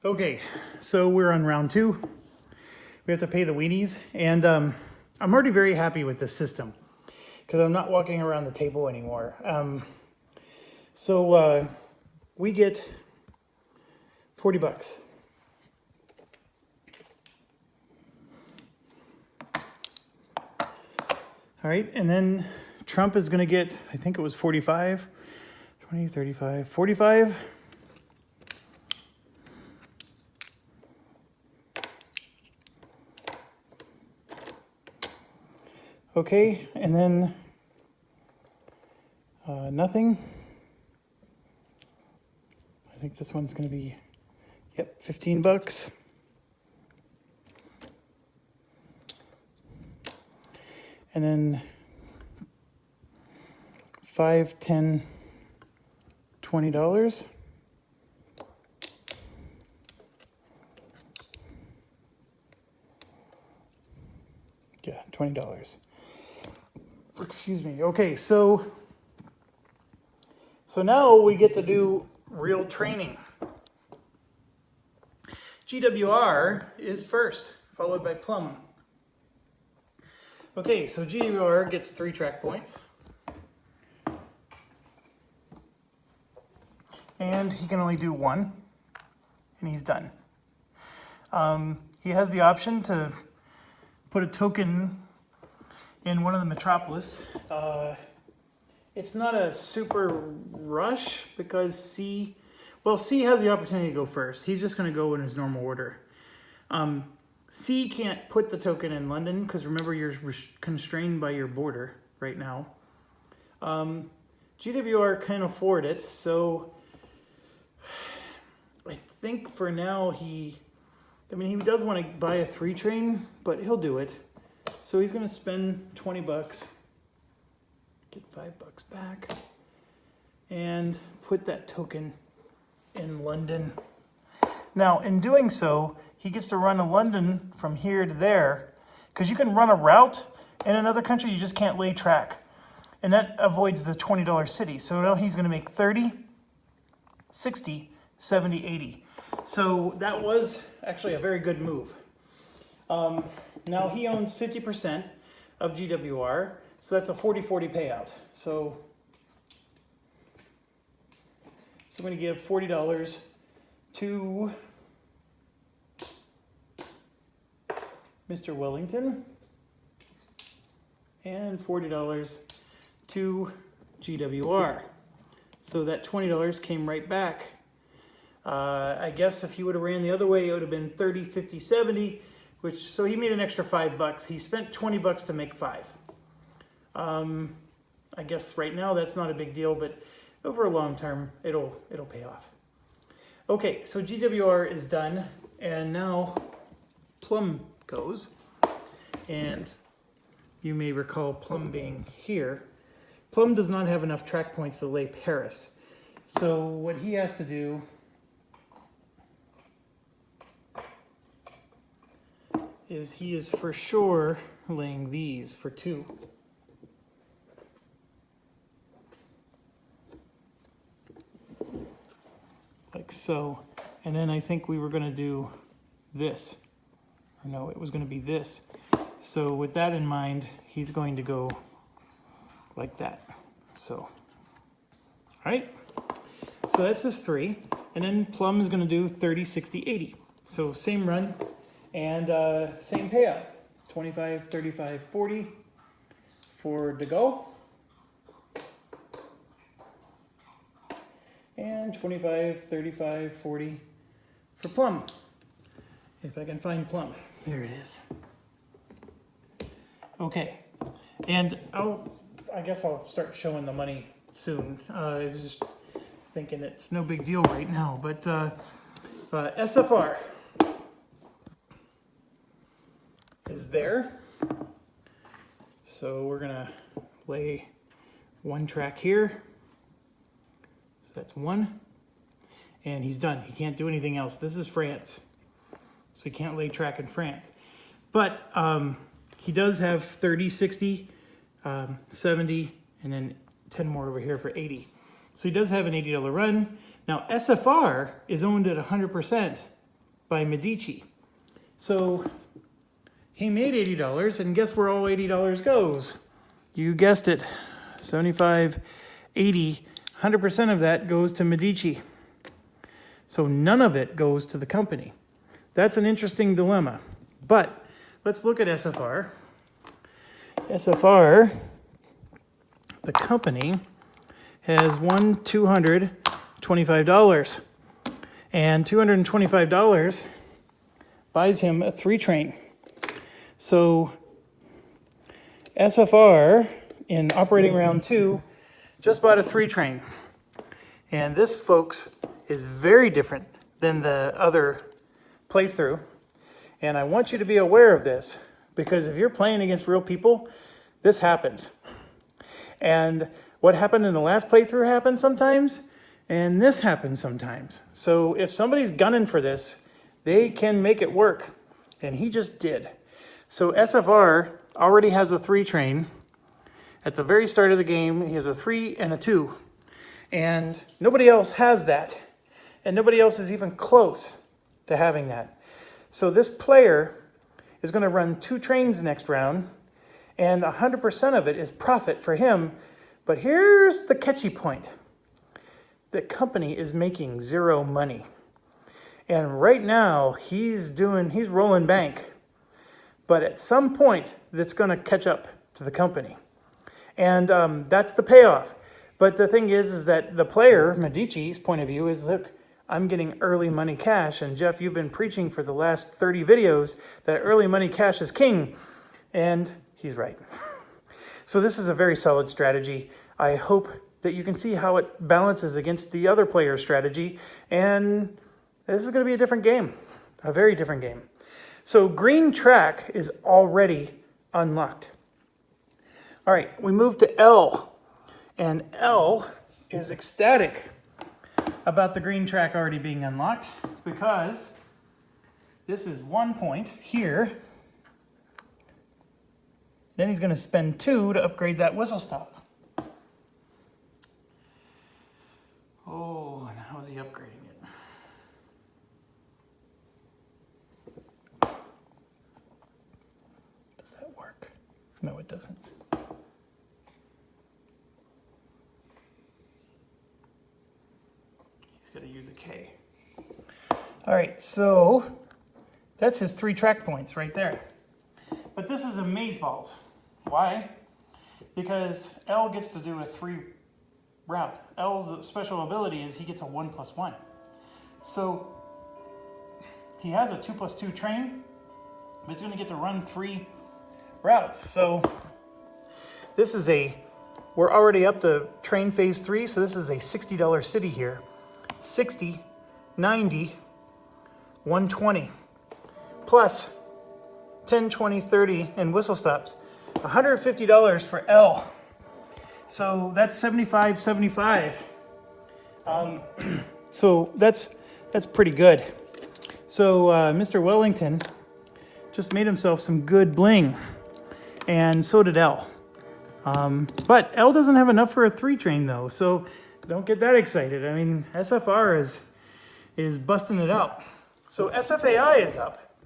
Okay, so we're on round 2. We have to pay the weenies, and I'm already very happy with this system because I'm not walking around the table anymore. So we get 40 bucks. All right, and then Trump is going to get, I think it was 45, 20, 35, 45. Okay, and then nothing. I think this one's going to be, yep, 15 bucks. And then 5, 10, $20. Yeah, $20. Excuse me. Okay, so now we get to do real training. GWR is first, followed by Plum. Okay, so GWR gets 3 track points. And he can only do 1, and he's done. He has the option to put a token in one of the Metropolis. It's not a super rush because C has the opportunity to go first. He's just going to go in his normal order. C can't put the token in London because remember you're constrained by your border right now. GWR can afford it, so I think for now he does want to buy a 3 train, but he'll do it. So he's going to spend 20 bucks, get 5 bucks back, and put that token in London. Now, in doing so, he gets to run a London from here to there, because you can run a route in another country, you just can't lay track. And that avoids the $20 city. So now he's going to make 30, 60, 70, 80. So that was actually a very good move. Now he owns 50% of GWR, so that's a 40-40 payout. So I'm going to give $40 to Mr. Wellington and $40 to GWR. So that $20 came right back. I guess if he would have ran the other way, it would have been 30, 50, 70, so he made an extra 5 bucks. He spent 20 bucks to make 5. I guess right now that's not a big deal, but over a long term, it'll pay off. Okay, so GWR is done, and now Plum goes. And you may recall Plum being here. Plum does not have enough track points to lay Paris. So what he has to do is he is for sure laying these for 2. Like so. And then I think we were going to do this. Or no, it was going to be this. So with that in mind, he's going to go like that. So, all right. So that's his 3. And then Plum is going to do 30, 60, 80. So same run. And same payout, 25, 35, 40 for De Gaulle. And 25, 35, 40 for Plum. If I can find Plum. There it is. Okay. And I guess I'll start showing the money soon. I was just thinking it's no big deal right now. But SFR is there. So we're gonna lay 1 track here. So that's 1. And he's done. He can't do anything else. This is France. So he can't lay track in France. But he does have 30, 60, 70, and then 10 more over here for 80. So he does have an $80 run. Now SFR is owned at 100% by Medici. So he made $80, and guess where all $80 goes? You guessed it, 75, 80, 100% of that goes to Medici. So none of it goes to the company. That's an interesting dilemma. But let's look at SFR. SFR, the company, has won $225. And $225 buys him a 3-train. So SFR in operating round 2 just bought a 3-train. And this, folks, is very different than the other playthrough. And I want you to be aware of this, because if you're playing against real people, this happens. And what happened in the last playthrough happens sometimes, and this happens sometimes. So if somebody's gunning for this, they can make it work. And he just did. So SFR already has a 3-train. At the very start of the game, he has a 3 and a 2. And nobody else has that. And nobody else is even close to having that. So this player is going to run 2 trains next round, and 100% of it is profit for him. But here's the catchy point. The company is making 0 money. And right now, he's rolling bank. But at some point, that's going to catch up to the company. And that's the payoff. But the thing is that the player, Medici's point of view is, look, I'm getting early money cash. And Jeff, you've been preaching for the last 30 videos that early money cash is king. And he's right. So this is a very solid strategy. I hope that you can see how it balances against the other player's strategy. And this is going to be a different game, a very different game. So green track is already unlocked. All right, we move to L. And L is ecstatic about the green track already being unlocked, because this is 1 point here. Then he's going to spend 2 to upgrade that whistle stop. Oh, and how's he upgrading it? Does that work? No, it doesn't. He's got to use a K. All right, so that's his 3 track points right there. But this is amazeballs. Why? Because L gets to do a 3 route. L's special ability is he gets a 1+1. So he has a 2+2 train, but he's going to get to run 3 routes. So this is we're already up to train phase 3, so this is a $60 city here. 60, 90, 120, plus 10, 20, 30, and whistle stops. $150 for L. So that's 75, 75. So that's pretty good. So Mr. Wellington just made himself some good bling, and so did L. But L doesn't have enough for a 3-train though, so don't get that excited. I mean, SFR is busting it out. So SFAI is up.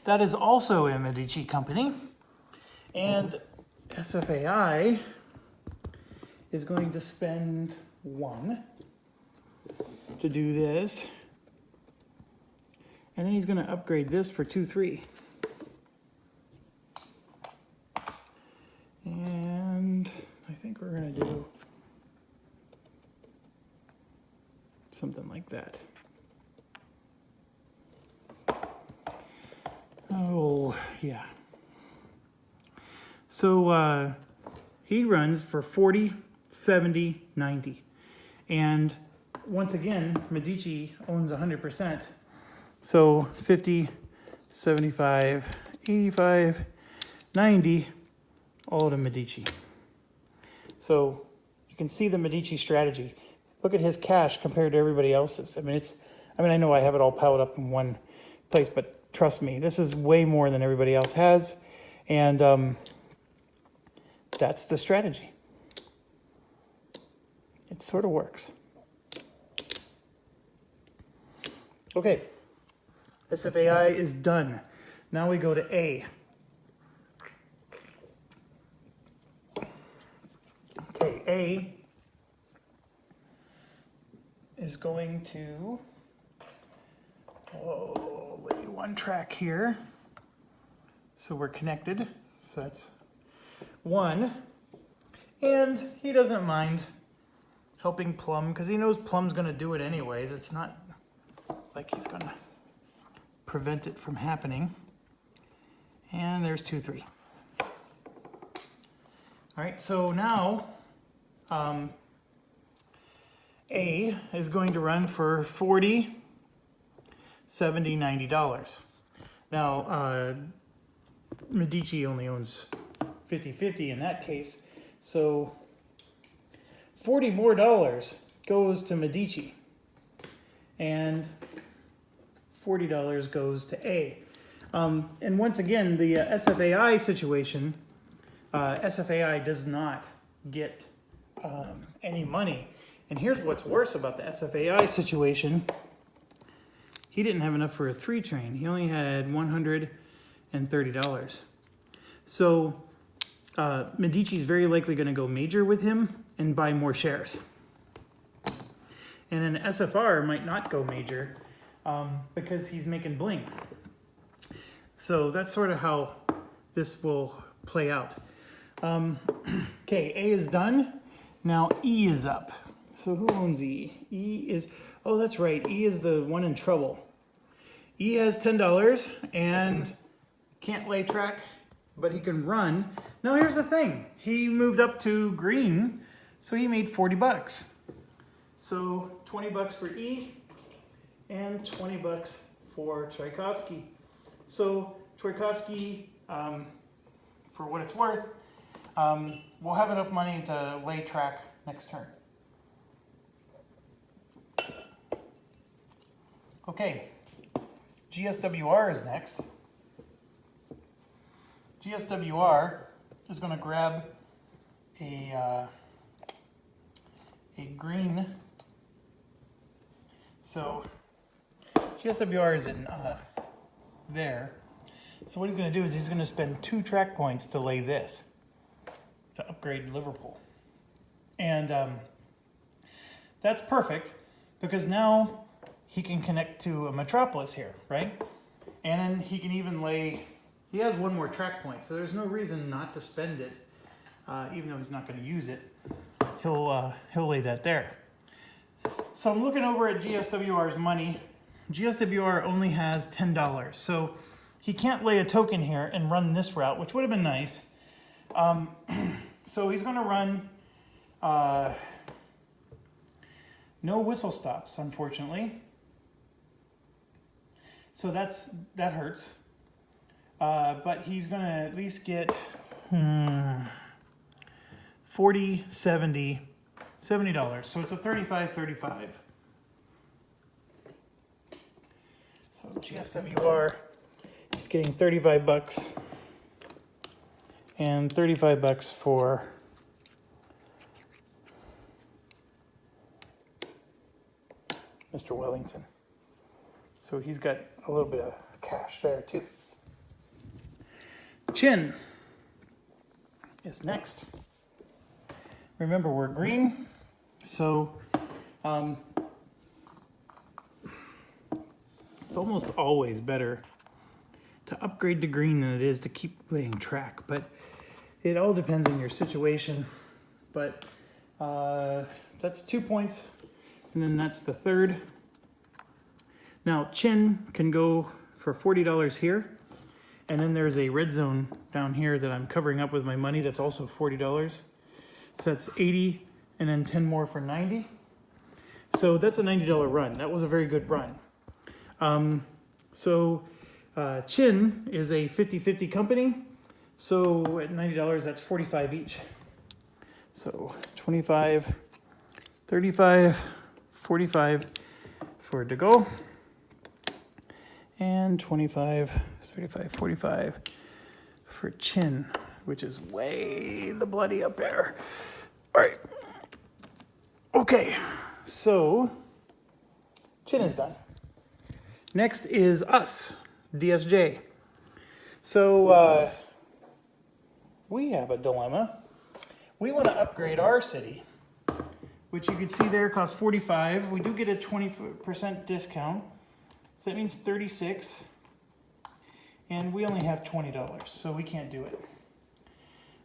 That is also a Medici company, and SFAI is going to spend 1 to do this, and then he's going to upgrade this for 2, 3. And I think we're going to do something like that. Oh, yeah. So he runs for 40, 70, 90. And once again, Medici owns 100%. So 50, 75, 85, 90, all to Medici. So you can see the Medici strategy. Look at his cash compared to everybody else's. I mean, I know I have it all piled up in one place, but trust me, this is way more than everybody else has. And that's the strategy. It sort of works. Okay, SFAI is done. Now we go to A. Okay, A is going to lay one track here. So we're connected. So that's 1. And he doesn't mind helping Plum because he knows Plum's going to do it anyways. It's not like he's going to prevent it from happening. And there's 2, 3. All right, so now A is going to run for $40, $70, $90. Now, Medici only owns 50-50 in that case, so $40 more goes to Medici, and $40 goes to A. And once again, the SFAI situation, SFAI does not get any money. And here's what's worse about the SFAI situation. He didn't have enough for a 3 train. He only had $130. So Medici is very likely going to go major with him and buy more shares. And then SFR might not go major because he's making bling. So that's sort of how this will play out. Okay, A is done. Now E is up. So who owns E? E is, oh, that's right. E is the one in trouble. E has $10 and can't lay track, but he can run. Now here's the thing. He moved up to green, so he made $40. So $20 for E and $20 for Tchaikovsky. So Tchaikovsky, for what it's worth, will have enough money to lay track next turn. Okay, GSWR is next. GSWR is going to grab a green. So GSWR is in there. So what he's going to do is he's going to spend 2 track points to lay this, to upgrade Liverpool. And that's perfect because now he can connect to a Metropolis here, right? And then he can even lay, he has 1 more track point, so there's no reason not to spend it, even though he's not going to use it. He'll lay that there. So I'm looking over at GSWR's money. GSWR only has $10, so he can't lay a token here and run this route, which would have been nice. So he's going to run no whistle stops, unfortunately. So that hurts. But he's going to at least get 40, 70, $70. So it's a 35-35. So GSWR is getting $35 and $35 for Mr. Wellington. So he's got a little bit of cash there too. Chin is next. Remember, we're green, so it's almost always better to upgrade to green than it is to keep laying track, but it all depends on your situation. But that's 2 points, and then that's the third. Now, Chin can go for $40 here, and then there's a red zone down here that I'm covering up with my money that's also $40. So that's 80, and then 10 more for 90. So that's a $90 run. That was a very good run. Chin is a 50-50 company. So at $90, that's 45 each. So 25, 35, 45 for De Gaulle. And 25, 35, 45 for Chin, which is way the bloody up there. All right. Okay, so Chin is done. Next is us, DSJ. So we have a dilemma. We want to upgrade our city, which you can see there costs $45. We do get a 20% discount, so that means $36. And we only have $20, so we can't do it.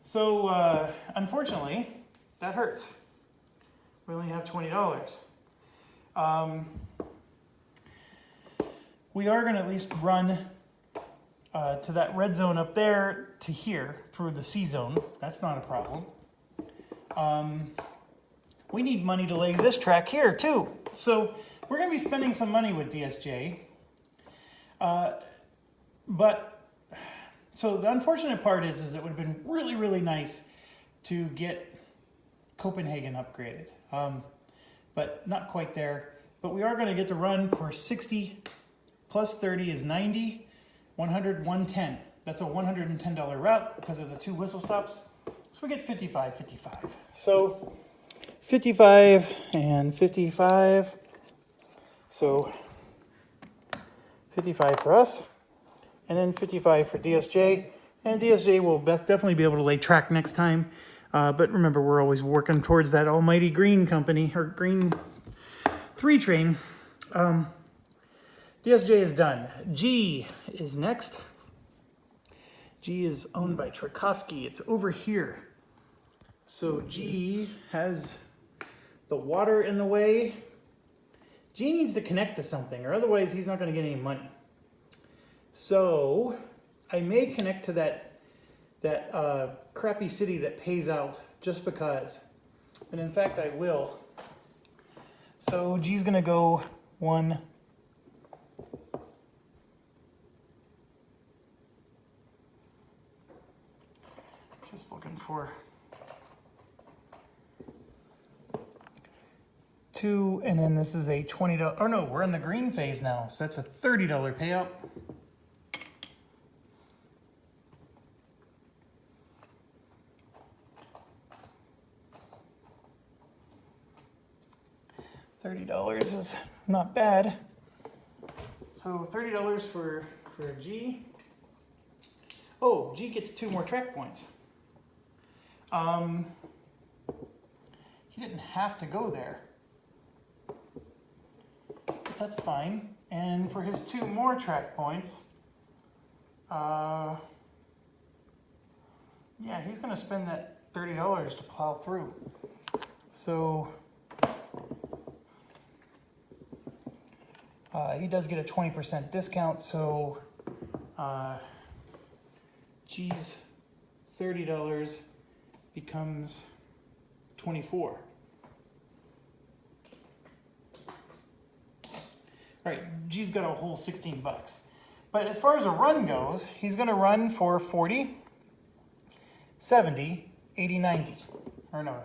So unfortunately, that hurts. We only have $20. We are going to at least run to that red zone up there to here through the C zone. That's not a problem. We need money to lay this track here too. So we're going to be spending some money with DSJ. So the unfortunate part is it would have been really, really nice to get Copenhagen upgraded. But not quite there. But we are going to get to run for 60 plus 30 is 90, 100, 110. That's a $110 route because of the 2 whistle stops. So we get 55, 55. So 55 and 55. So 55 for us, and then 55 for DSJ. And DSJ will definitely be able to lay track next time. But remember, we're always working towards that almighty green company, or green 3 train. DSJ is done. G is next. G is owned by Tchaikovsky. It's over here. So G has the water in the way. G needs to connect to something, or otherwise he's not going to get any money. So I may connect to that crappy city that pays out just because. And in fact, I will. So G's going to go 1. Just looking for 2, and then this is a $20. Oh no, we're in the green phase now, so that's a $30 payout. $30 is not bad. So $30 for G. Oh, G gets 2 more track points. He didn't have to go there. But that's fine. And for his 2 more track points, yeah, he's going to spend that $30 to plow through. So he does get a 20% discount, so G's $30 becomes 24. All right, G's got a whole 16 bucks. But as far as a run goes, he's going to run for 40, 70, 80, 90. Or no,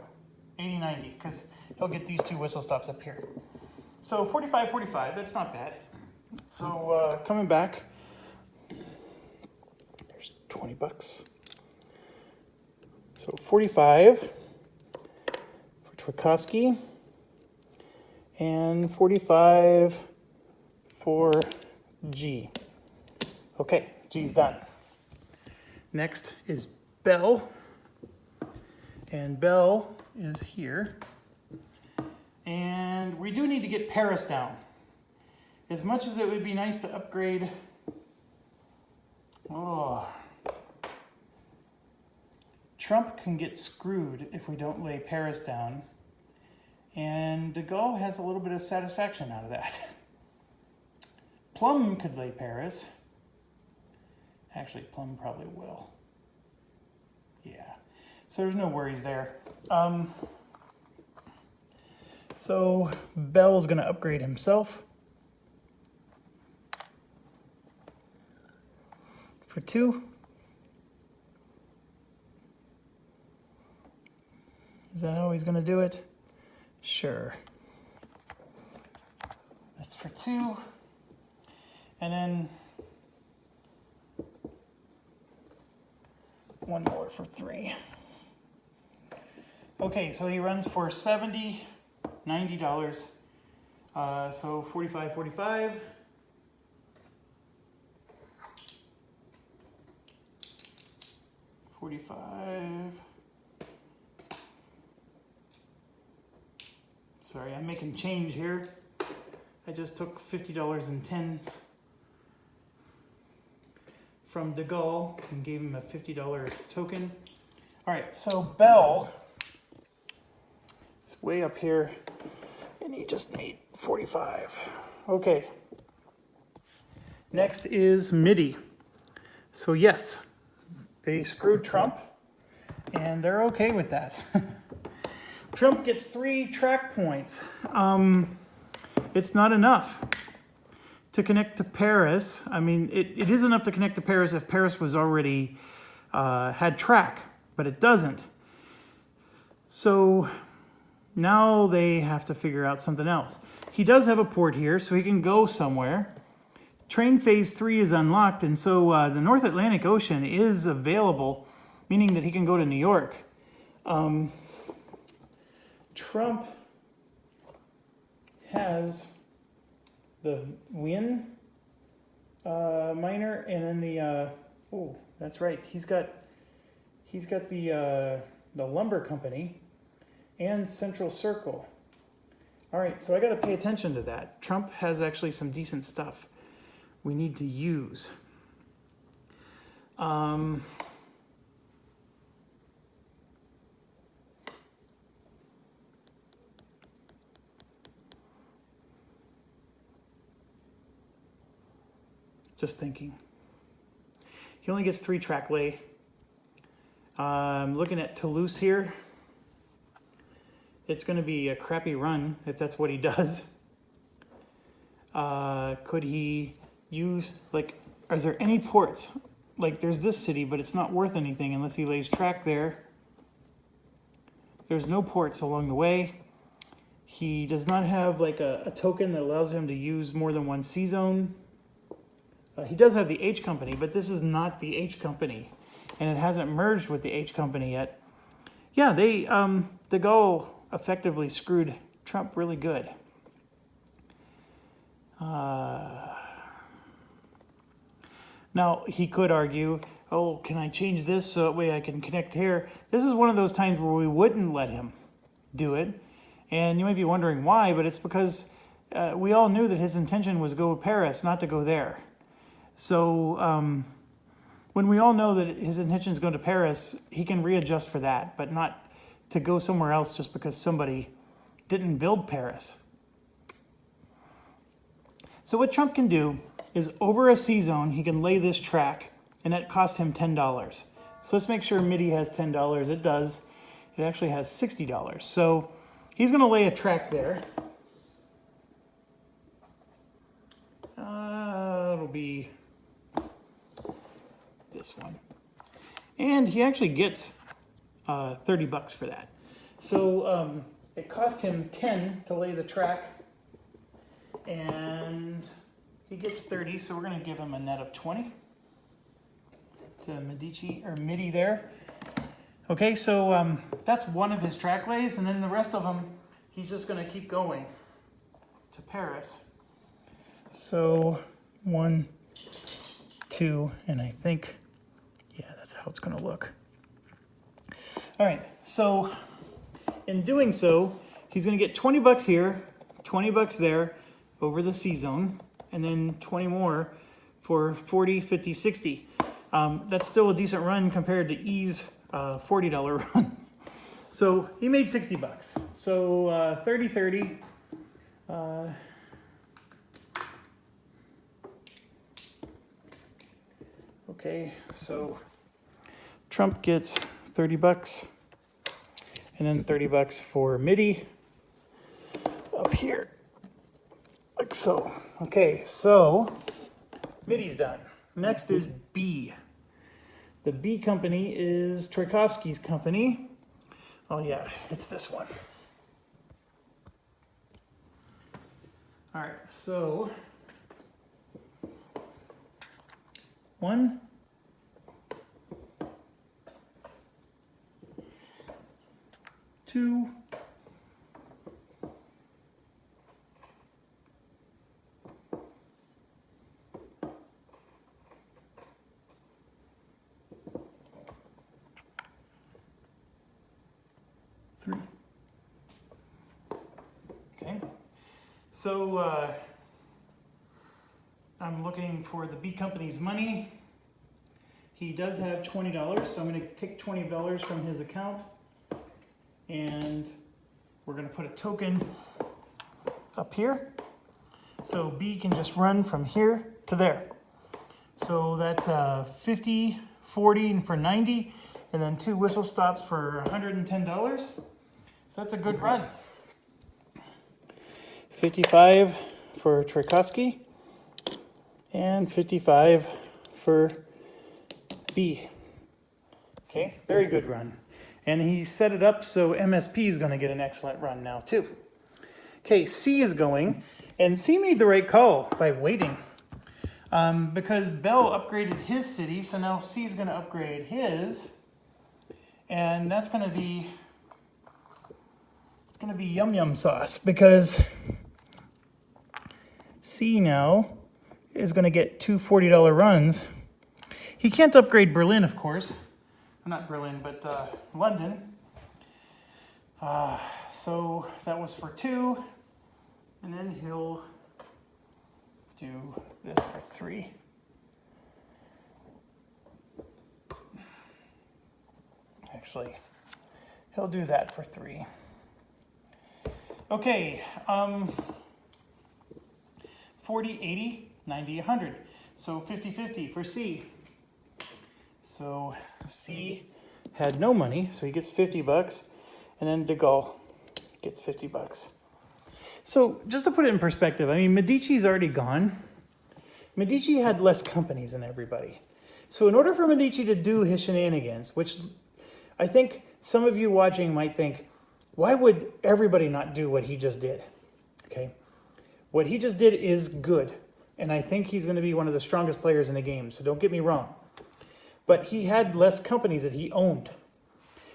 80, 90, because he'll get these 2 whistle stops up here. So 45, 45, that's not bad. So coming back, there's 20 bucks. So 45 for Tchaikovsky, and 45 for G. Okay, G's done. Next is Bell, and Bell is here. And we do need to get Paris down. As much as it would be nice to upgrade, Trump can get screwed if we don't lay Paris down. And de Gaulle has a little bit of satisfaction out of that. Plum could lay Paris. Actually, Plum probably will. Yeah. So there's no worries there. So Bell's going to upgrade himself for 2. Is that how he's going to do it? Sure. That's for 2. And then 1 more for 3. Okay, so he runs for $90. So 45, 45. 45. Sorry, I'm making change here. I just took $50 in tens from De Gaulle and gave him a $50 token. All right, so Bell is way up here, and he just made 45. Okay. Next is MIDI. So yes, they screwed Trump, and they're okay with that. Trump gets 3 track points. It's not enough to connect to Paris. I mean, it is enough to connect to Paris if Paris was already had track, but it doesn't. So now they have to figure out something else. He does have a port here, so he can go somewhere. Train phase 3 is unlocked, and so the North Atlantic Ocean is available, meaning that he can go to New York. Trump has the Win miner, and then the oh, that's right. He's got the lumber company and Central Circle. All right, so I got to pay attention to that. Trump has actually some decent stuff we need to use. Just thinking. He only gets 3 track lay. I'm looking at Toulouse here. It's going to be a crappy run if that's what he does. Could he use, like, are there any ports? Like, there's this city, but it's not worth anything unless he lays track there. There's no ports along the way. He does not have, like, a token that allows him to use more than 1 sea zone. He does have the H company, but this is not the H company, and it hasn't merged with the H company yet. Yeah, De Gaulle effectively screwed Trump really good. Now, he could argue, oh, can I change this so that way I can connect here? This is one of those times where we wouldn't let him do it, and you might be wondering why, but it's because we all knew that his intention was to go to Paris, not to go there. So when we all know that his intention is going to Paris, he can readjust for that, but not to go somewhere else just because somebody didn't build Paris. So what Trump can do is over a sea zone, he can lay this track, and that costs him $10. So let's make sure MIDI has $10. It does. It actually has $60. So he's going to lay a track there. It'll be this one. And he actually gets $30 for that. So it cost him 10 to lay the track, and he gets 30, so we're going to give him a net of 20 to MIDI there. Okay, so that's one of his track lays, and then the rest of them, he's just going to keep going to Paris. So 1, 2, and I think, yeah, that's how it's going to look. All right, so in doing so, he's going to get $20 here, $20 there over the sea zone, and then 20 more for 40, 50, 60. That's still a decent run compared to E's $40 run. So he made $60. So 30, 30. Okay, so Trump gets $30, and then $30 for MIDI up here, like so. Okay, so MIDI's done. Next is B. The B company is Tchaikovsky's company. Oh yeah, it's this one. All right, so 1, 2, 3, 3. Okay. So I'm looking for the B company's money. He does have $20, so I'm going to take $20 from his account, and we're going to put a token up here. So B can just run from here to there. So that's 50, 40 and for 90, and then 2 whistle stops for $110. So that's a good run. 55 for Tchaikovsky, and 55 for B. Okay, very good run. And he set it up so MSP is going to get an excellent run now too. Okay, C is going, and C made the right call by waiting. Because Bell upgraded his city, so now C is going to upgrade his, and that's going to be, it's going to be yum yum sauce, because C now is going to get 2 $40 runs. He can't upgrade Berlin, of course. Not Berlin, but London. So that was for 2. And then he'll do this for 3. Actually, he'll do that for 3. Okay, 40, 80, 90, 100. So 50-50 for C. So C had no money, so he gets $50, and then De Gaulle gets $50. So just to put it in perspective, I mean, Medici's already gone. Medici had less companies than everybody. So in order for Medici to do his shenanigans, which I think some of you watching might think, why would everybody not do what he just did? Okay, what he just did is good, and I think he's going to be one of the strongest players in the game, so don't get me wrong. But he had less companies that he owned.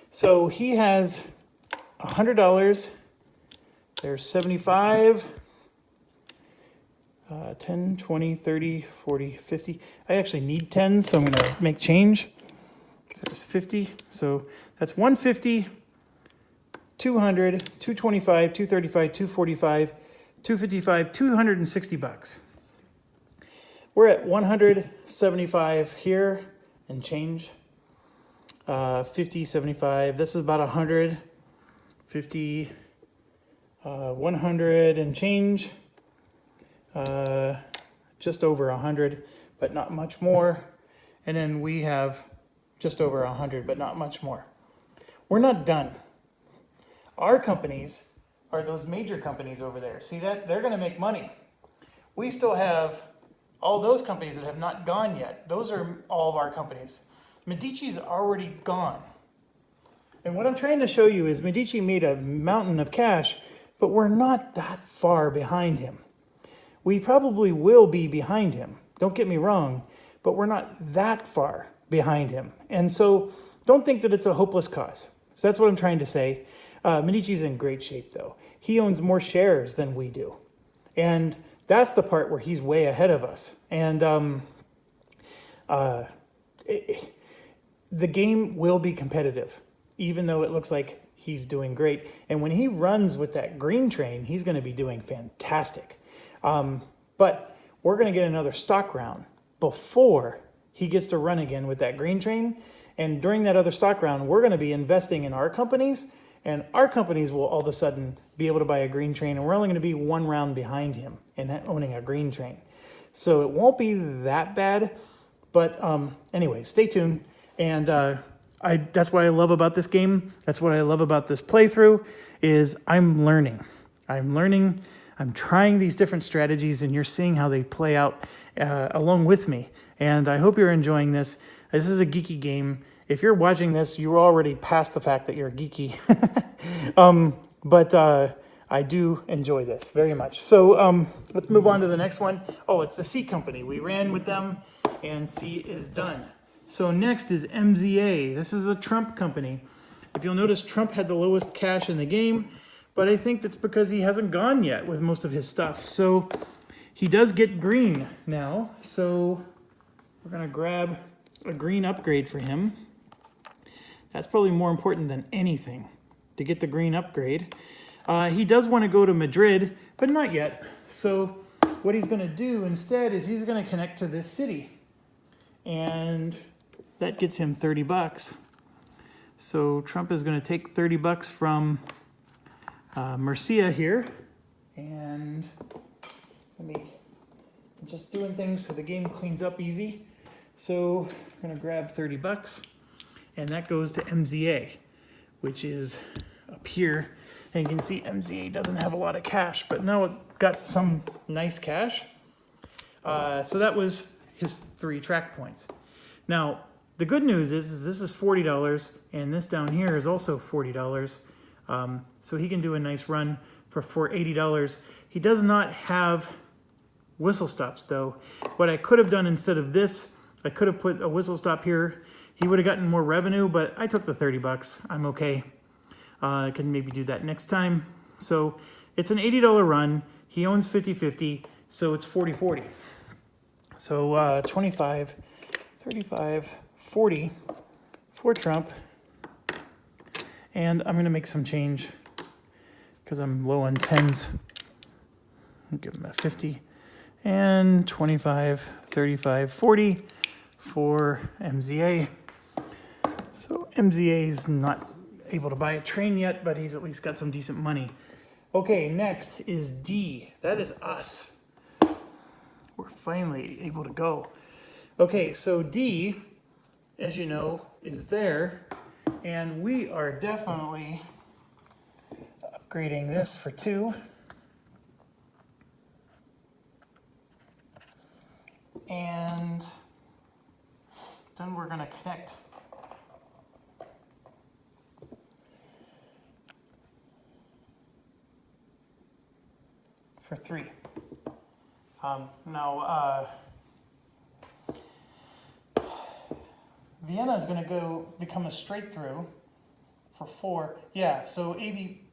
So he has $100. There's 75, 10, 20, 30, 40, 50. I actually need 10, so I'm going to make change. So there's 50. So that's 150, 200, 225, 235, 245, 255, $260. We're at 175 here. And change, 50, 75, this is about 100, 50, 100 and change, just over 100, but not much more. And then we have just over 100, but not much more. We're not done. Our companies are those major companies over there. See that? They're going to make money. We still have all those companies that have not gone yet. Those are all of our companies. Medici's already gone. And what I'm trying to show you is Medici made a mountain of cash, but we're not that far behind him. We probably will be behind him. Don't get me wrong, but we're not that far behind him. And so don't think that it's a hopeless cause. So that's what I'm trying to say. Medici's in great shape though. He owns more shares than we do. And that's the part where he's way ahead of us. And the game will be competitive, even though it looks like he's doing great. And when he runs with that green train, he's going to be doing fantastic. But we're going to get another stock round before he gets to run again with that green train. And during that other stock round, we're going to be investing in our companies, and our companies will all of a sudden be able to buy a green train, and we're only going to be 1 round behind him in owning a green train. So it won't be that bad, but anyway, stay tuned. And that's what I love about this game. That's what I love about this playthrough is I'm learning. I'm trying these different strategies, and you're seeing how they play out along with me. And I hope you're enjoying this. This is a geeky game. If you're watching this, you're already past the fact that you're geeky. But I do enjoy this very much. So let's move on to the next one. Oh, it's the C company. We ran with them, and C is done. So next is MZA. This is a Trump company. If you'll notice, Trump had the lowest cash in the game, but I think that's because he hasn't gone yet with most of his stuff. So he does get green now. So we're going to grab a green upgrade for him. That's probably more important than anything. to get the green upgrade. He does want to go to Madrid, but not yet. So what he's going to do instead is he's going to connect to this city. And that gets him 30 bucks. So Trump is going to take 30 bucks from Murcia here. And I'm just doing things so the game cleans up easy. So I'm going to grab 30 bucks. And that goes to MZA, which is up here. And you can see MZA doesn't have a lot of cash, but now it got some nice cash. So that was his 3 track points. Now, the good news is this is $40, and this down here is also $40. So he can do a nice run for $80. He does not have whistle stops, though. What I could have done instead of this, I could have put a whistle stop here. He would have gotten more revenue, but I took the 30 bucks. I'm okay. I can maybe do that next time. So it's an $80 run. He owns 50-50, so it's 40-40. So 25, 35, 40 for Trump. And I'm going to make some change because I'm low on tens. I'll give him a 50. And 25, 35, 40 for MZA. So MZA is not able to buy a train yet, but he's at least got some decent money. Okay, next is D. That is us. We're finally able to go. Okay, so D, as you know, is there, and we are definitely upgrading this for 2. And then we're going to connect for 3. Now, Vienna is going to go become a straight through for 4. Yeah, so SB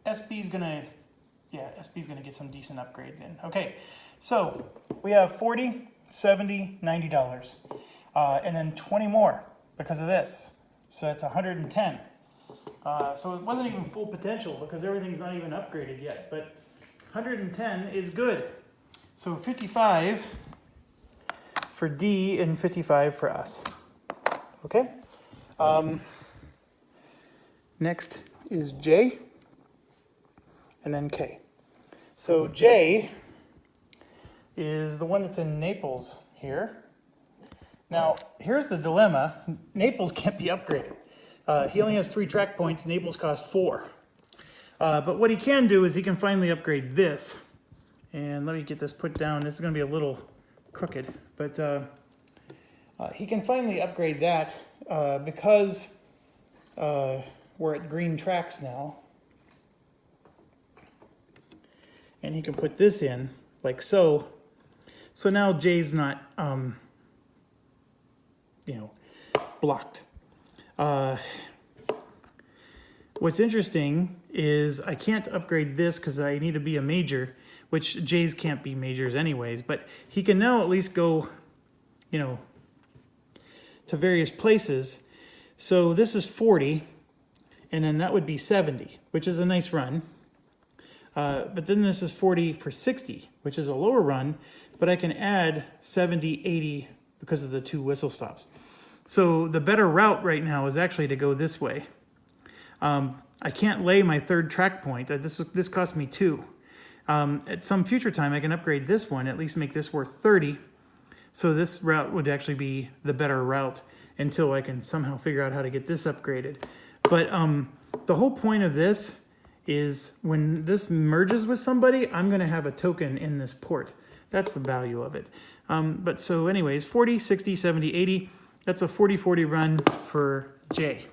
is going to get some decent upgrades in. Okay, so we have 40, 70, $90, and then 20 more because of this. So that's 110. So it wasn't even full potential because everything's not even upgraded yet, but 110 is good. So 55 for D and 55 for us. Okay. Next is J and then K. So J is the one that's in Naples here. Now, here's the dilemma. Naples can't be upgraded. He only has 3 track points. Naples costs 4. But what he can do is he can finally upgrade this. And let me get this put down. This is going to be a little crooked. But he can finally upgrade that because we're at green tracks now. And he can put this in like so. So now J's not, blocked. What's interesting is I can't upgrade this because I need to be a major, which J's can't be majors anyways, but he can now at least go, to various places. So this is 40, and then that would be 70, which is a nice run. But then this is 40 for 60, which is a lower run, but I can add 70, 80 because of the 2 whistle stops. So the better route right now is actually to go this way. I can't lay my 3rd track point. This cost me 2. At some future time, I can upgrade this one, at least make this worth 30. So this route would actually be the better route until I can somehow figure out how to get this upgraded. But the whole point of this is when this merges with somebody, I'm going to have a token in this port. That's the value of it. But so anyways, 40, 60, 70, 80. That's a 40-40 run for J.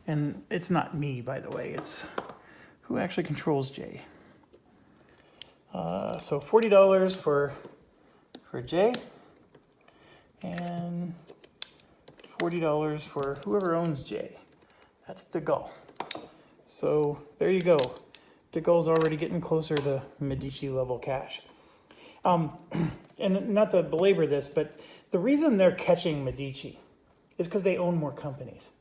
And it's not me, by the way. It's who actually controls J. So $40 for J. And $40 for whoever owns J. That's De Gaulle. So there you go. De Gaulle's already getting closer to Medici level cash. And not to belabor this, but the reason they're catching Medici is because they own more companies.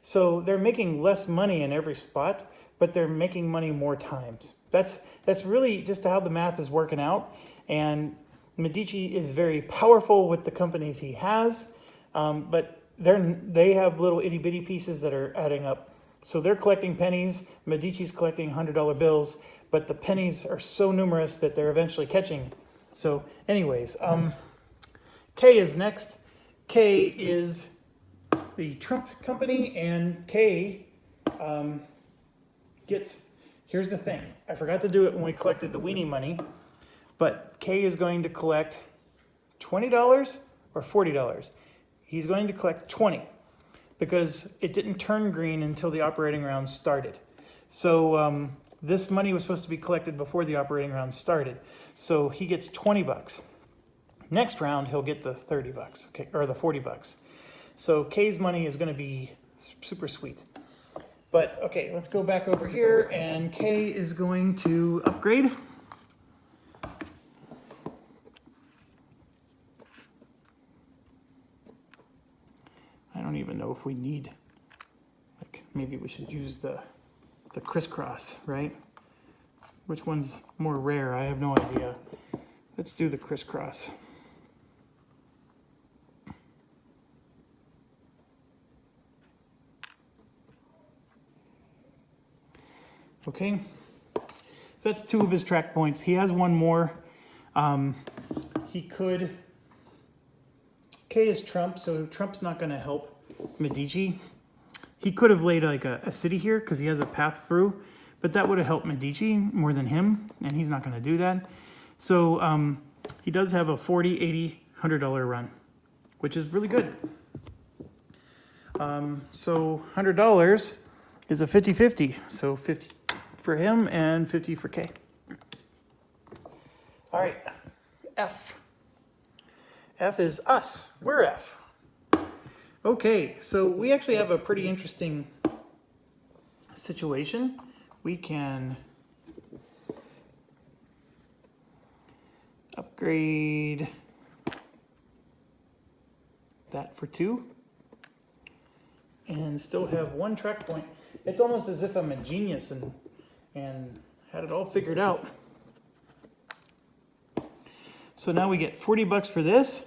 So they're making less money in every spot, but they're making money more times. That's really just how the math is working out. And Medici is very powerful with the companies he has, but they have little itty bitty pieces that are adding up. So they're collecting pennies. Medici's collecting $100 bills, but the pennies are so numerous that they're eventually catching. So, anyways, K is next. K is the Trump company, and K gets. Here's the thing. I forgot to do it when we collected the weenie money, but K is going to collect $20 or $40. He's going to collect 20 because it didn't turn green until the operating round started. So this money was supposed to be collected before the operating round started. So he gets 20 bucks. Next round, he'll get the 30 bucks, okay, or the 40 bucks. So K's money is going to be super sweet. But okay, let's go back over here, and K is going to upgrade. I don't even know if we need, like, maybe we should use the crisscross, right? Which one's more rare? I have no idea. Let's do the crisscross. Okay, so that's 2 of his track points. He has 1 more. He could. K is Trump, so Trump's not going to help Medici. He could have laid like a city here because he has a path through, but that would have helped Medici more than him, and he's not going to do that. So he does have a $40, $80, $100 run, which is really good. So $100 is a 50-50, so 50 for him and 50 for K. All right, F. F is us. We're F. Okay, so we actually have a pretty interesting situation. We can upgrade that for 2 and still have 1 track point. It's almost as if I'm a genius and had it all figured out. So now we get 40 bucks for this,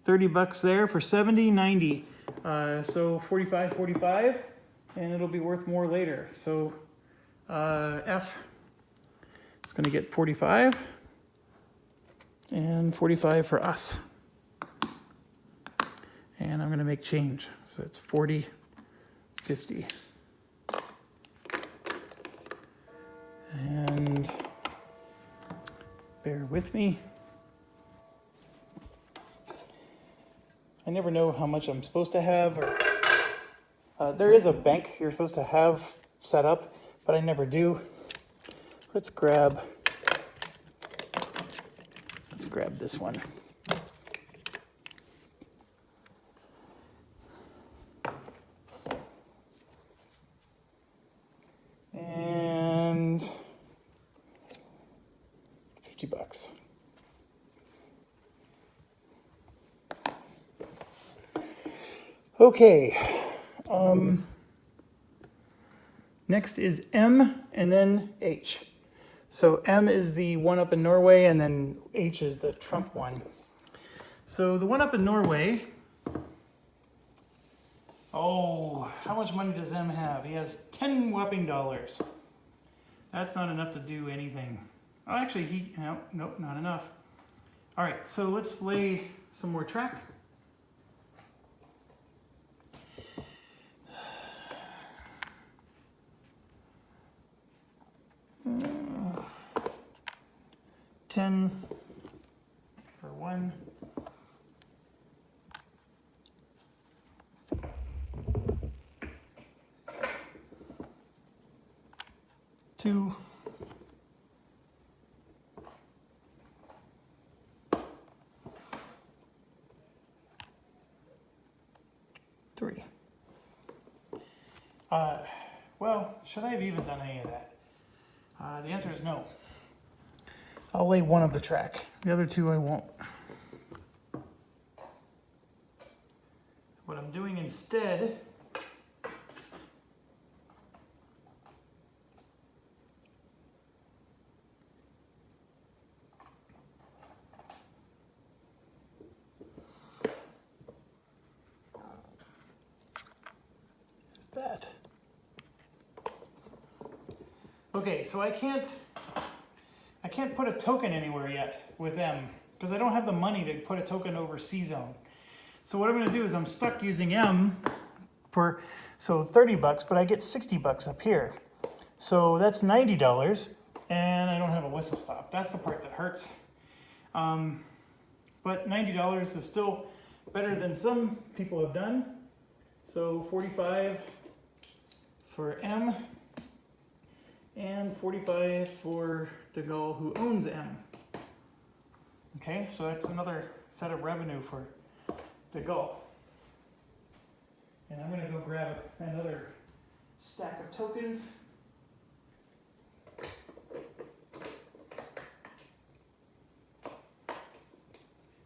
30 bucks there for 70, 90. So 45, 45, and it'll be worth more later. So F is going to get 45 and 45 for us. And I'm going to make change. So it's 40, 50. And bear with me. I never know how much I'm supposed to have. Or, there is a bank you're supposed to have set up, but I never do. Let's grab this one. And 50 bucks. Okay, next is M and then H. So M is the one up in Norway, and then H is the Trump one. So the one up in Norway, oh, how much money does M have? He has 10 whopping dollars. That's not enough to do anything. Oh, actually, nope, not enough. All right, so let's lay some more track. Uh, 10 for 1. Two. 3. Well, should I have even done any of that? The answer is no. I'll lay one of the track. The other 2 I won't. What I'm doing instead Okay, so I can't put a token anywhere yet with M because I don't have the money to put a token over C zone. So what I'm going to do is I'm stuck using M for, so 30 bucks, but I get 60 bucks up here. So that's $90, and I don't have a whistle stop. That's the part that hurts. But $90 is still better than some people have done. So 45 for M, and 45 for the guy who owns M. Okay, so that's another set of revenue for the guy. And I'm going to go grab another stack of tokens.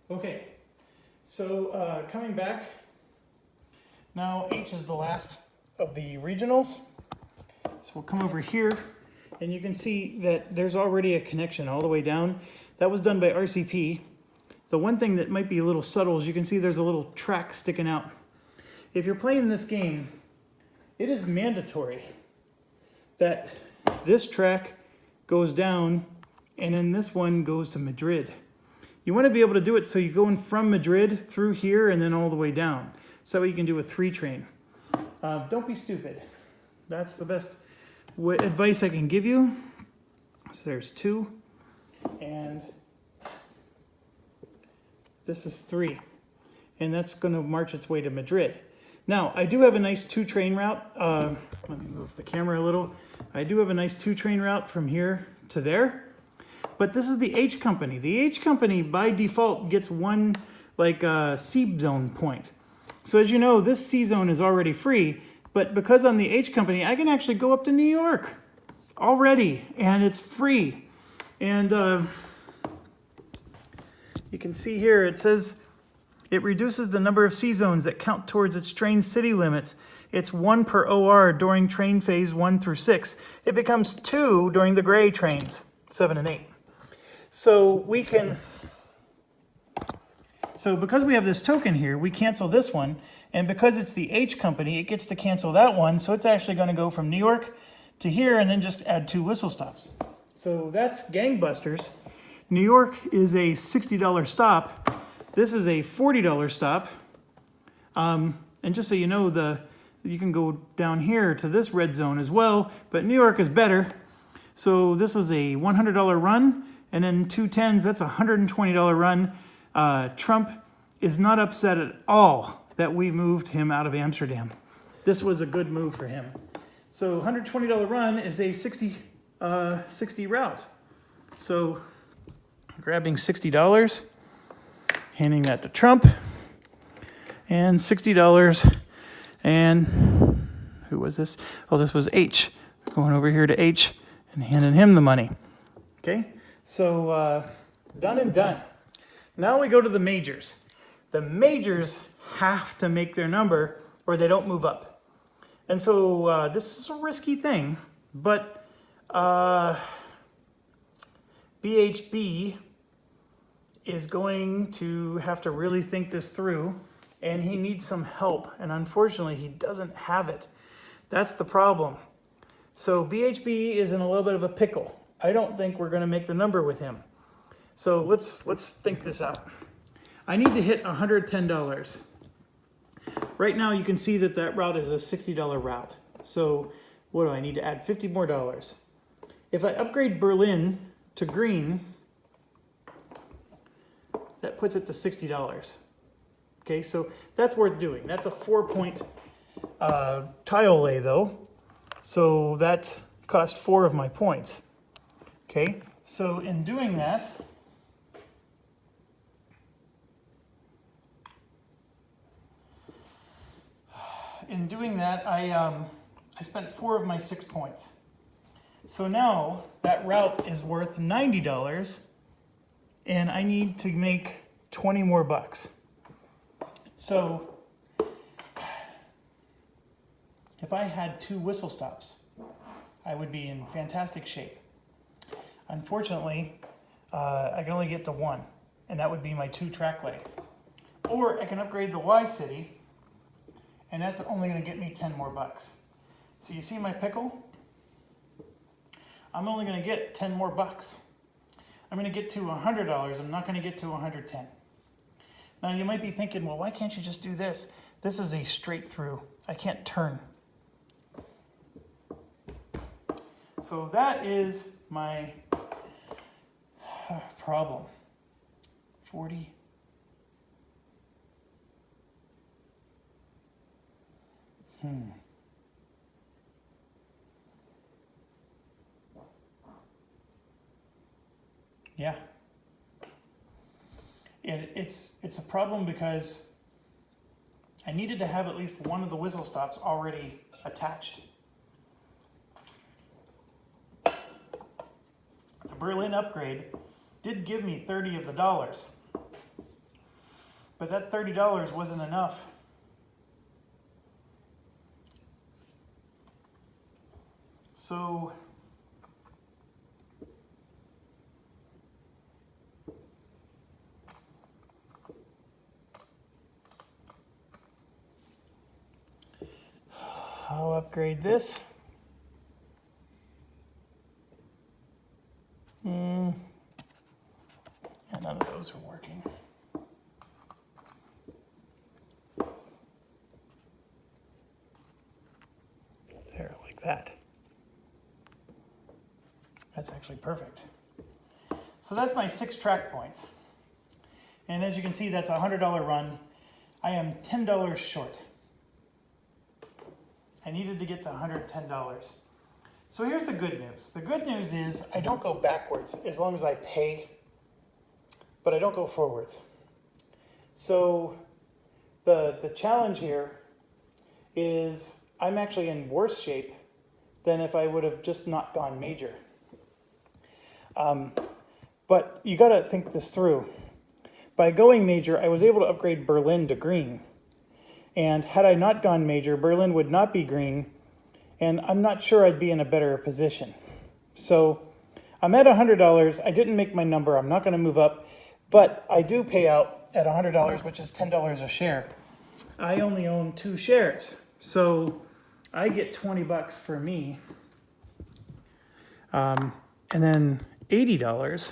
Okay, so coming back, now H is the last of the regionals. So we'll come over here, and you can see that there's already a connection all the way down. That was done by RCP. The one thing that might be a little subtle is you can see there's a little track sticking out. If you're playing this game, it is mandatory that this track goes down, and then this one goes to Madrid. You want to be able to do it so you go in from Madrid through here and then all the way down. So you can do a 3 train. Don't be stupid. That's the best advice I can give you. So there's 2, and this is 3. And that's going to march its way to Madrid. Now, I do have a nice 2 train route. Let me move the camera a little. I do have a nice 2 train route from here to there. But this is the H company. The H company, by default, gets one C zone point. So as you know, this C zone is already free. But because I'm the H company, I can actually go up to New York already. And it's free. And you can see here, it says it reduces the number of C zones that count towards its train city limits. It's 1 per OR during train phase 1 through 6. It becomes 2 during the gray trains, 7 and 8. So we can, so because we have this token here, we cancel this one, and because it's the H company, it gets to cancel that one, so it's actually going to go from New York to here and then just add 2 whistle stops. So that's gangbusters. New York is a $60 stop. This is a $40 stop. And just so you know, you can go down here to this red zone as well, but New York is better. So this is a $100 run. And then 2 10s, that's a $120 run. Trump is not upset at all that we moved him out of Amsterdam. This was a good move for him. So $120 run is a 60 route. So grabbing $60, handing that to Trump, and $60. And who was this? Oh, this was H. Going over here to H and handing him the money. Okay. So, done and done. Now we go to the majors. The majors have to make their number or they don't move up. And so this is a risky thing, but BHB is going to have to really think this through, and he needs some help. And unfortunately, he doesn't have it. That's the problem. So BHB is in a little bit of a pickle. I don't think we're going to make the number with him. So let's think this out. I need to hit $110. Right now you can see that route is a $60 route. So what do I need to add? $50 more. If I upgrade Berlin to green, that puts it to $60. Okay, so that's worth doing. That's a 4-point tile lay though. So that cost 4 of my points. Okay, so in doing that, I spent 4 of my 6 points. So now that route is worth $90, and I need to make 20 more bucks. So if I had 2 whistle stops, I would be in fantastic shape. Unfortunately, I can only get to 1, and that would be my 2 track lay. Or I can upgrade the Y City, and that's only going to get me 10 more bucks. So you see my pickle? I'm only going to get 10 more bucks. I'm going to get to $100. I'm not going to get to 110. Now you might be thinking, well, why can't you just do this? This is a straight through. I can't turn. So that is my problem. 40. Yeah. It's a problem because I needed to have at least one of the whistle stops already attached. The Berlin upgrade did give me 30 of the dollars, but that $30 wasn't enough. So I'll upgrade this. And none of those are working. There, like that. That's actually perfect. So that's my 6 track points. And as you can see, that's a $100 run. I am $10 short. I needed to get to $110. So here's the good news. The good news is I don't go backwards as long as I pay, but I don't go forwards. So the challenge here is I'm actually in worse shape than if I would have just not gone major. But you gotta think this through. By going major, I was able to upgrade Berlin to green. And had I not gone major, Berlin would not be green, and I'm not sure I'd be in a better position. So I'm at $100. I didn't make my number. I'm not going to move up, but I do pay out at $100, which is $10 a share. I only own 2 shares, so I get 20 bucks for me. And then $80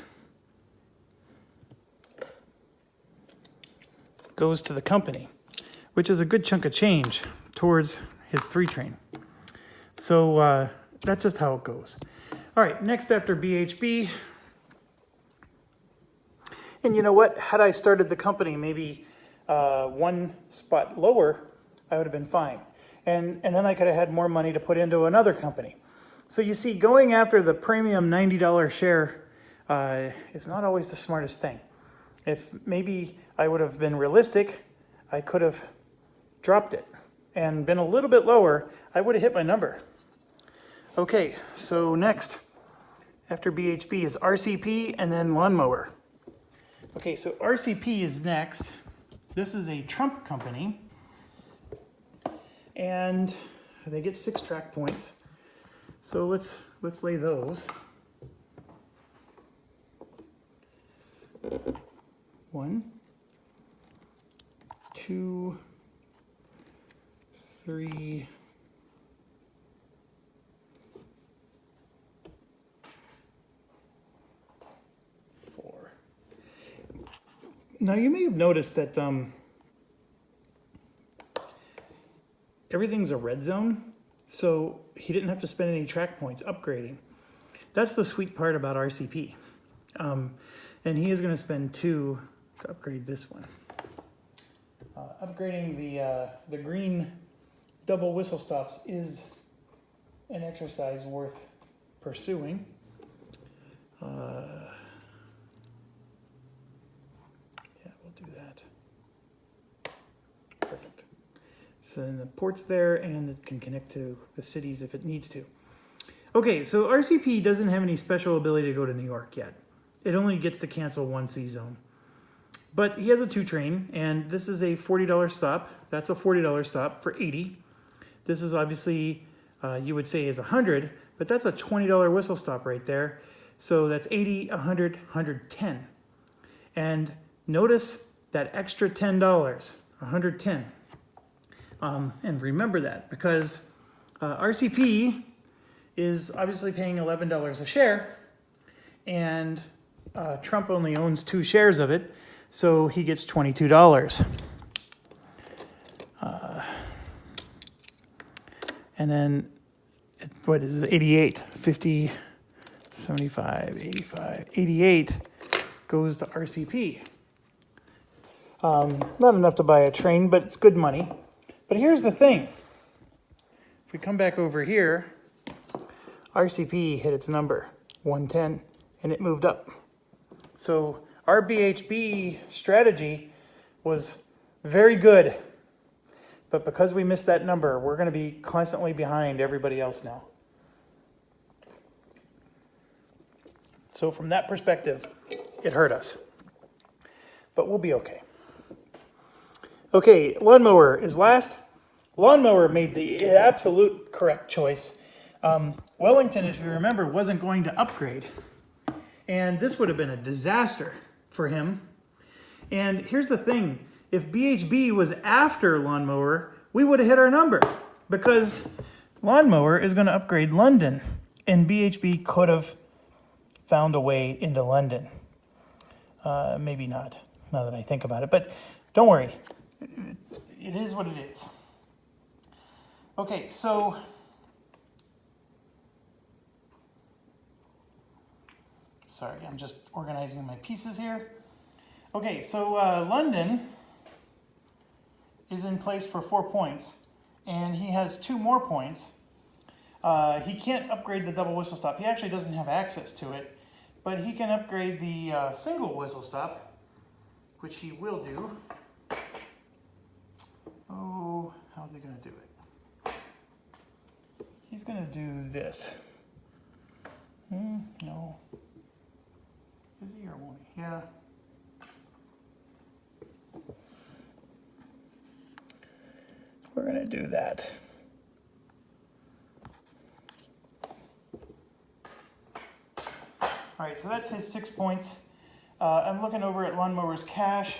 goes to the company, which is a good chunk of change towards his 3 train. So that's just how it goes. All right, next after BHB. And you know what? Had I started the company maybe 1 spot lower, I would have been fine. And then I could have had more money to put into another company. So you see, going after the premium $90 share is not always the smartest thing. If maybe I would have been realistic, I could have dropped it and been a little bit lower, I would have hit my number. Okay, so next after BHB is RCP and then lawnmower. Okay, so RCP is next. This is a Trump company, and they get 6 track points. So let's lay those. 1, 2, 3, 4. Now you may have noticed that everything's a red zone, so he didn't have to spend any track points upgrading. That's the sweet part about RCP. And he is going to spend 2 to upgrade this one. Upgrading the green double whistle stops is an exercise worth pursuing. Yeah, we'll do that. Perfect. So then the port's there, and it can connect to the cities if it needs to. Okay, so RCP doesn't have any special ability to go to New York yet. It only gets to cancel 1 C-zone. But he has a 2 train, and this is a $40 stop. That's a $40 stop for 80. This is obviously, you would say is 100, but that's a $20 whistle stop right there. So that's 80, 100, 110. And notice that extra $10, 110. And remember that, because RCP is obviously paying $11 a share, and Trump only owns 2 shares of it, so he gets $22. And then, what is it, 88, 50, 75, 85, 88 goes to RCP. Not enough to buy a train, but it's good money. But here's the thing. If we come back over here, RCP hit its number, 110, and it moved up. So our BHB strategy was very good. But because we missed that number, we're going to be constantly behind everybody else now. So from that perspective, it hurt us. But we'll be okay. Okay, lawnmower is last. Lawnmower made the absolute correct choice. Wellington, if you remember, wasn't going to upgrade. And this would have been a disaster for him. And here's the thing. If BHB was after lawnmower, we would have hit our number. Because lawnmower is going to upgrade London. And BHB could have found a way into London. Maybe not, now that I think about it. But don't worry. It is what it is. Okay, so sorry, I'm just organizing my pieces here. Okay, so London is in place for 4 points, and he has 2 more points. He can't upgrade the double whistle stop. He actually doesn't have access to it, but he can upgrade the single whistle stop, which he will do. Oh, how's he going to do it? He's going to do this. No. Is he or won't he? Yeah. We're going to do that. All right, so that's his 6 points. I'm looking over at Lawnmower's cash,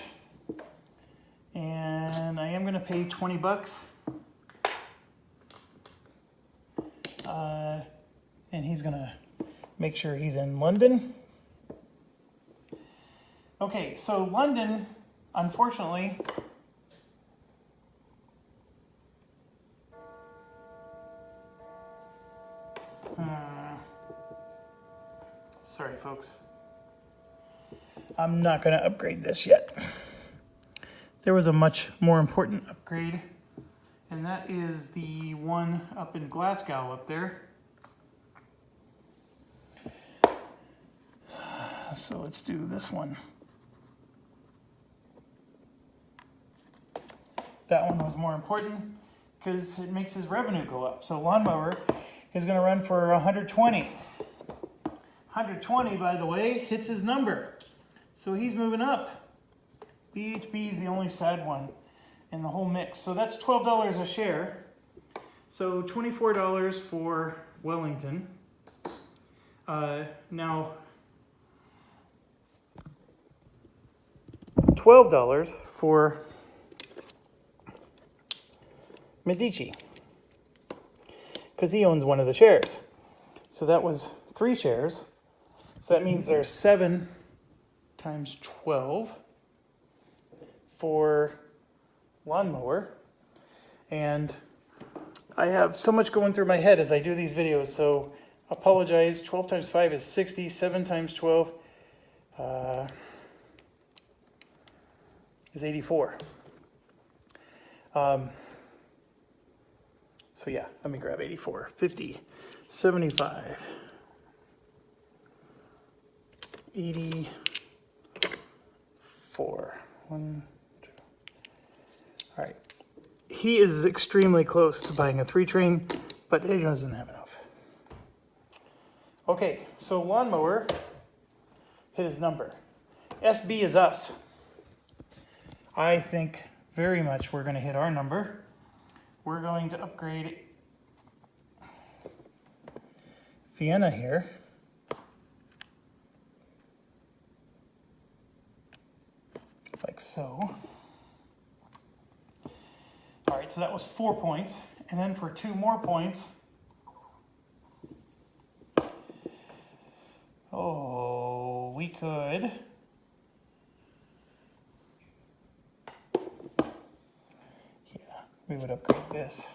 and I am going to pay $20. And he's going to make sure he's in London. Okay, so London, unfortunately, sorry folks, I'm not going to upgrade this yet. There was a much more important upgrade, and that is the one up in Glasgow up there. So let's do this one. That one was more important because it makes his revenue go up. So lawnmower is going to run for 120. 120, by the way, hits his number. So he's moving up. BHB is the only sad one in the whole mix. So that's $12 a share. So $24 for Wellington. Now, $12 for Medici, because he owns one of the shares. So that was 3 shares. So that means there's 7 times 12 for lawnmower. And I have so much going through my head as I do these videos, so apologize. 12 times 5 is 60, 7 times 12 is 84. So yeah, let me grab 84, 50, 75, 84. 1, 2. All right. He is extremely close to buying a 3 train, but he doesn't have enough. Okay, so lawnmower hit his number. SB is us. I think very much we're going to hit our number. We're going to upgrade Vienna here. Like so. All right, so that was 4 points. And then for 2 more points, could we would upgrade this.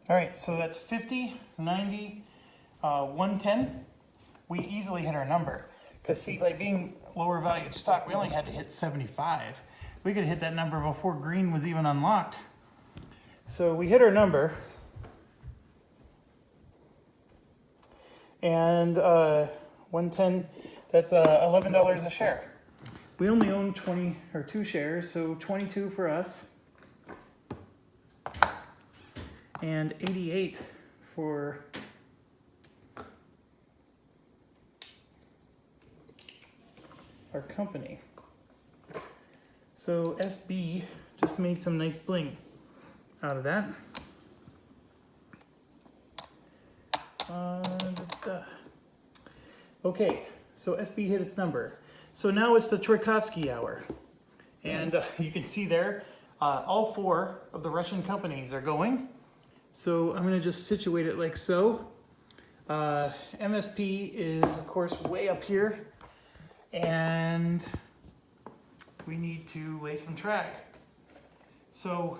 All right, so that's 50, 90, 110. We easily hit our number. Because see, like being lower valued stock, we only had to hit 75. We could hit that number before green was even unlocked. So we hit our number. And 110, that's $11 a share. We only own 2 shares, so 22 for us. And 88 for our company. So SB just made some nice bling out of that. Okay, so SB hit its number. So now it's the Tchaikovsky hour. And you can see there, all 4 of the Russian companies are going. So I'm going to just situate it like so. MSP is, of course, way up here. And we need to lay some track. So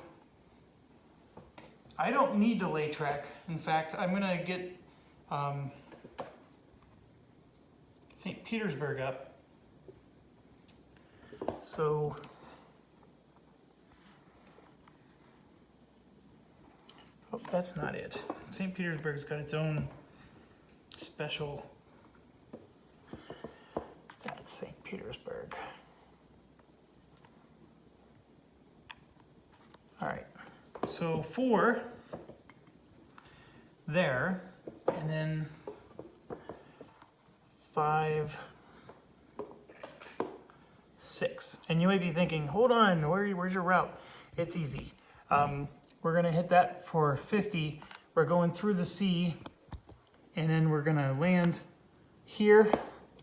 I don't need to lay track. In fact, I'm going to get St. Petersburg up. So oh, that's not it. St. Petersburg's got its own special. That's St. Petersburg. All right, so 4 there, and then 5, 6. And you may be thinking, hold on, where's your route? It's easy. We're gonna hit that for 50. We're going through the sea, and then we're gonna land here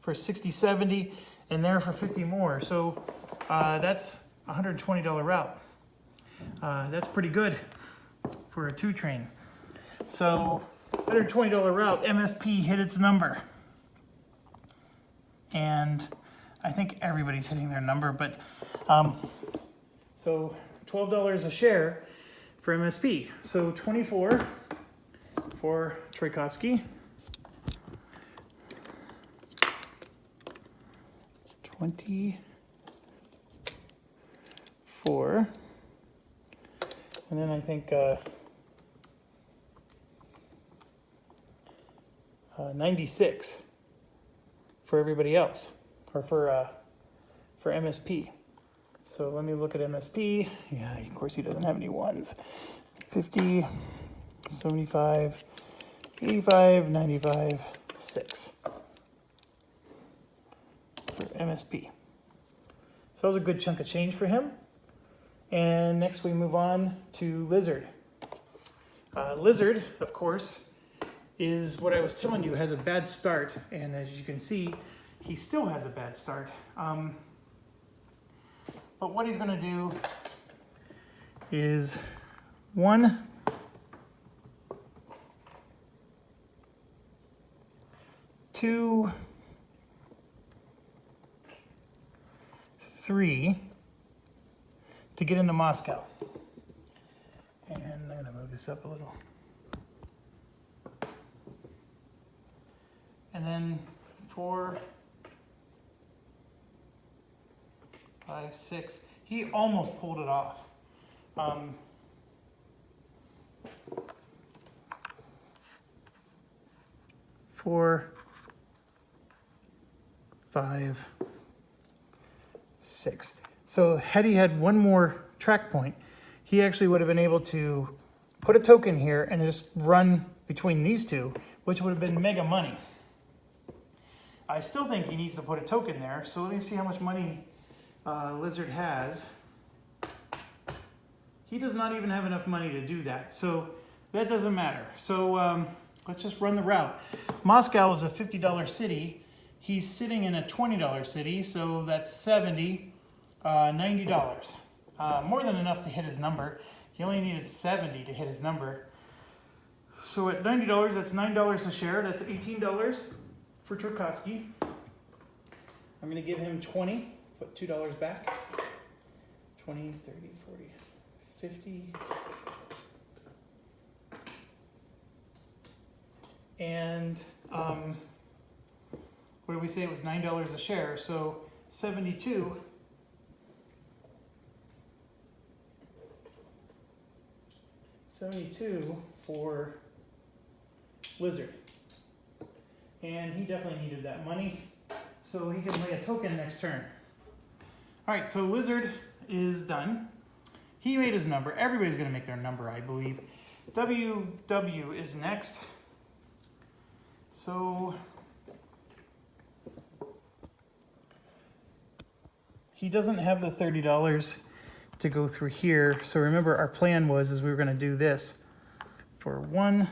for 60, 70, and there for 50 more. So that's a $120 route. That's pretty good for a 2 train. So $120 route, MSP hit its number. And I think everybody's hitting their number, but so $12 a share for MSP. So 24 for Tchaikovsky. 24. And then I think 96 for everybody else, or for MSP. So let me look at MSP. Yeah, of course he doesn't have any ones. 50, 75, 85, 95, 6 for MSP. So that was a good chunk of change for him. And next we move on to Lizard. Lizard, of course, is what I was telling you, has a bad start. And as you can see, he still has a bad start. But what he's going to do is 1, 2, 3 to get into Moscow. And I'm going to move this up a little. And then 4, 5, 6. He almost pulled it off. 4, 5, 6. So had he had one more track point, he actually would have been able to put a token here and just run between these two, which would have been mega money. I still think he needs to put a token there. So let me see how much money Lizard has. He does not even have enough money to do that. So that doesn't matter. So let's just run the route. Moscow is a $50 city. He's sitting in a $20 city. So that's $70, $90. More than enough to hit his number. He only needed 70 to hit his number. So at $90, that's $9 a share. That's $18 for Tchaikovsky. I'm going to give him 20, put $2 back. 20, 30, 40, 50. And what did we say? It was $9 a share. So 72. $72 for Lizard. And he definitely needed that money, so he can lay a token next turn. All right, so Lizard is done. He made his number. Everybody's going to make their number, I believe. WW is next. So he doesn't have the $30 to go through here. So remember, our plan was we were going to do this for 1,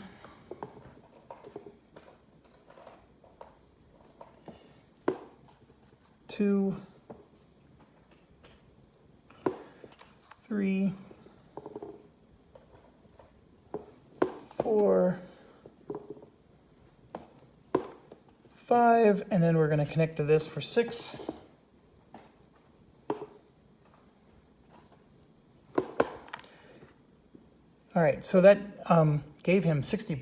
2, 3, 4, 5, and then we're going to connect to this for 6. All right, so that gave him $60.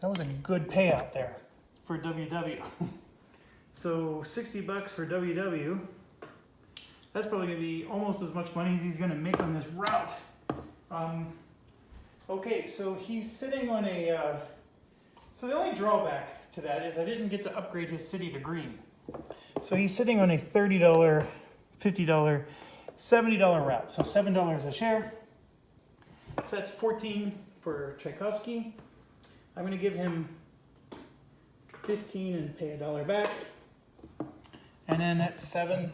That was a good payout there for WW. So $60 for WW. That's probably going to be almost as much money as he's going to make on this route. Okay, so he's sitting on a... so the only drawback to that is I didn't get to upgrade his city to green. So he's sitting on a $30, $50, $70 route. So $7 a share. So that's 14 for Tchaikovsky. I'm going to give him 15 and pay $1 back. And then that's 7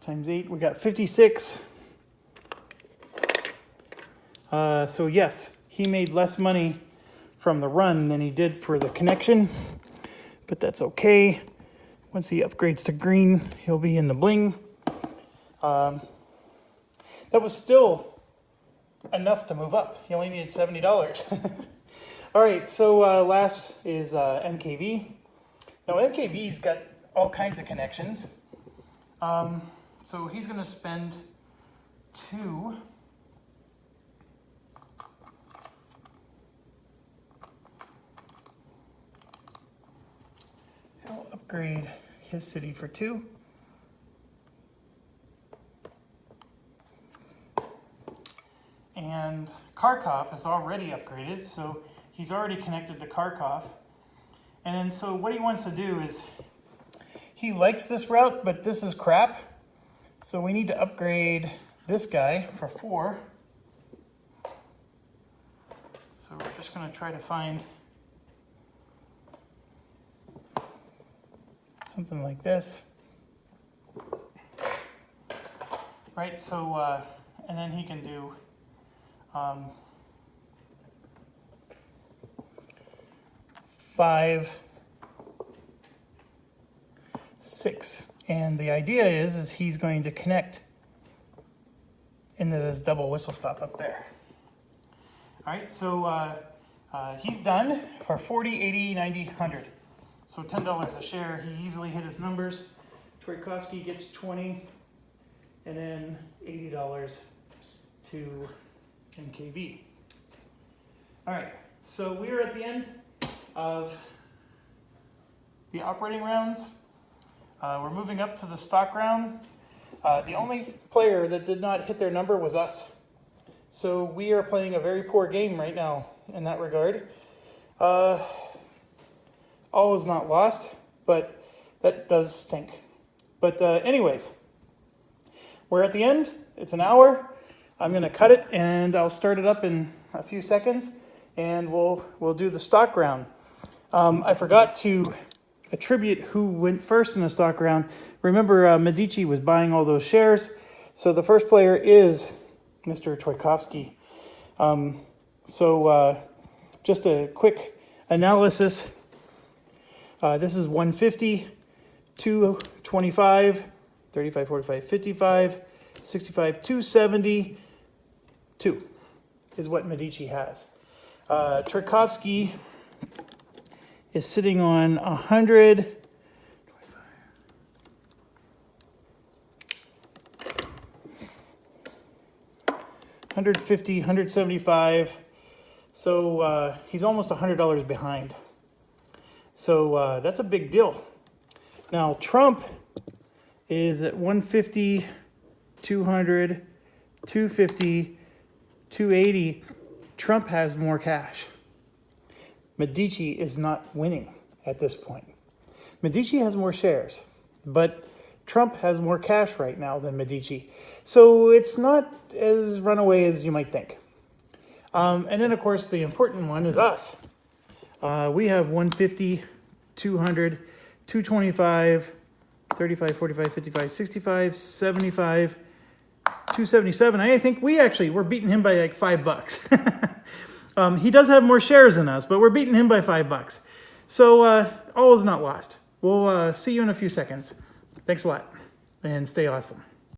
times 8. We got 56. So yes, he made less money from the run than he did for the connection, but that's okay. Once he upgrades to green, he'll be in the bling. That was still enough to move up. He only needed $70. All right, so last is MKV. Now MKV's got all kinds of connections. So he's going to spend 2. He'll upgrade his city for 2. And Kharkov is already upgraded, so he's already connected to Kharkov. And then so what he wants to do is, he likes this route, but this is crap. So we need to upgrade this guy for 4. So we're just going to try to find something like this. Right, so, and then he can do 5, 6. And the idea is he's going to connect into this double whistle stop up there. All right, so he's done for 40, 80, 90, 100. So $10 a share. He easily hit his numbers. Tchaikovsky gets 20, and then $80 to MKB. All right, so we are at the end of the operating rounds. We're moving up to the stock round. The only player that did not hit their number was us. So we are playing a very poor game right now in that regard. All is not lost, but that does stink. But anyways, we're at the end. It's an hour. I'm going to cut it and I'll start it up in a few seconds, and we'll do the stock round. I forgot to attribute who went first in the stock round. Remember, Medici was buying all those shares. So the first player is Mr. Tchaikovsky. Just a quick analysis. This is 150, 225, 35, 45, 55, 65, 270, 2. is what Medici has. Tchaikovsky is sitting on 100. 150, 175. So he's almost $100 behind. So that's a big deal. Now Trump is at 150, 200, 250, 280. Trump has more cash. Medici is not winning at this point. Medici has more shares, but Trump has more cash right now than Medici. So it's not as runaway as you might think. And then, of course, the important one is us. We have 150, 200, 225, 35, 45, 55, 65, 75, 277. I think we're beating him by like $5. He does have more shares than us, but we're beating him by $5. So all is not lost. We'll see you in a few seconds. Thanks a lot, and stay awesome.